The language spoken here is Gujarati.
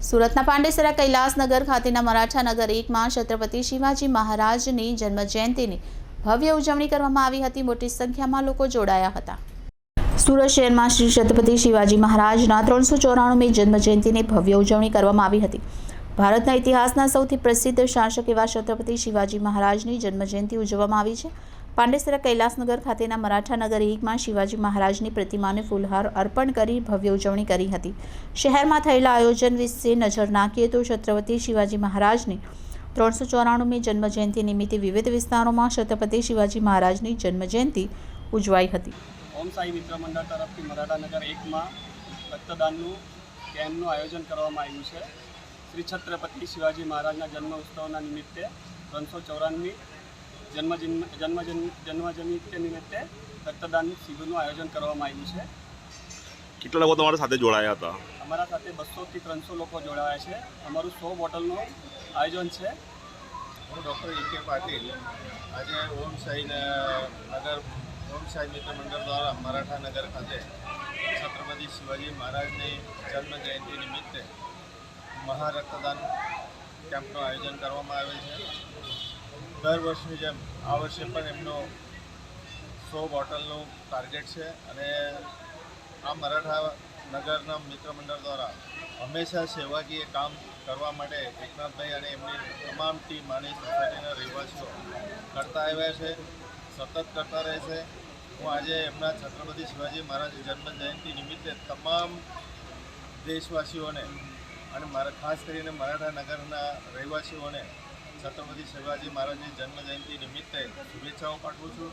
સુરતના પાંડેસરા કૈલાસનગર ખાતેના મરાઠાનગર 1માં છત્રપતિ શિવાજી મહારાજની જન્મજયંતિની ભવ્ય ઉજવણી કરવામાં આવી હતી। મોટી સંખ્યામાં લોકો જોડાયા હતા। સુરત શહેરમાં શ્રી છત્રપતિ શિવાજી મહારાજના 394મી જન્મજયંતિની ભવ્ય ઉજવણી કરવામાં આવી હતી। ભારતના ઇતિહાસના સૌથી પ્રસિદ્ધ શાસક એવા છત્રપતિ શિવાજી મહારાજની જન્મજયંતિ ઉજવવામાં આવી છે। પાંડેસરા કૈલાસનગર ખાતેના મરાઠાનગર 1માં શિવાજી મહારાજની પ્રતિમાને ફૂલહાર અર્પણ કરી ભવ્ય ઉજવણી કરી હતી। શહેરમાં થયેલા આયોજન વિશે નજર નાખીએ તો છત્રપતિ શિવાજી મહારાજની 394મી જન્મજયંતિ નિમિત્તે વિવિધ વિસ્તારોમાં છત્રપતિ શિવાજી મહારાજની જન્મજયંતિ ઉજવાઈ હતી। ઓમ સાઈ મિત્ર મંડળ તરફથી મરાઠાનગર 1માં રક્તદાનનું કેમ્પનું આયોજન કરવામાં આવ્યું છે। શ્રી છત્રપતિ શિવાજી મહારાજના જન્મ ઉત્સવના નિમિત્તે 394મી જન્મજયંતિ નિમિત્તે રક્તદાન શિબિરનું આયોજન કરવામાં આવ્યું છે। કેટલા લોકો તમારા સાથે જોડાયા હતા? અમારા સાથે 200 થી 300 લોકો જોડાયા છે। અમારું 100 બોટલનું આયોજન છે। હું ડૉક્ટર એ.કે. પાટીલ આજે ઓમ સાઈ મિત્ર મંડળ દ્વારા મરાઠાનગર ખાતે છત્રપતિ શિવાજી મહારાજની જન્મજયંતિ નિમિત્તે મહારક્તદાન કેમ્પનું આયોજન કરવામાં આવેલ છે। દર વર્ષની જેમ આ વર્ષે પણ એમનો 100 બોટલનું ટાર્ગેટ છે અને આ મરાઠાનગરના મિત્ર મંડળ દ્વારા હંમેશા સેવાકીય કામ કરવા માટે એકનાથભાઈ અને એમની તમામ ટીમ અને સોસાયટીના રહેવાસીઓ કરતા આવ્યા છે, સતત કરતા રહેશે। હું આજે એમના છત્રપતિ શિવાજી મહારાજની જન્મજયંતિ નિમિત્તે તમામ દેશવાસીઓને અને ખાસ કરીને મરાઠાનગરના રહેવાસીઓને છત્રપતિ શિવાજી મહારાજની જન્મજયંતિ નિમિત્તે શુભેચ્છાઓ પાઠવું છું।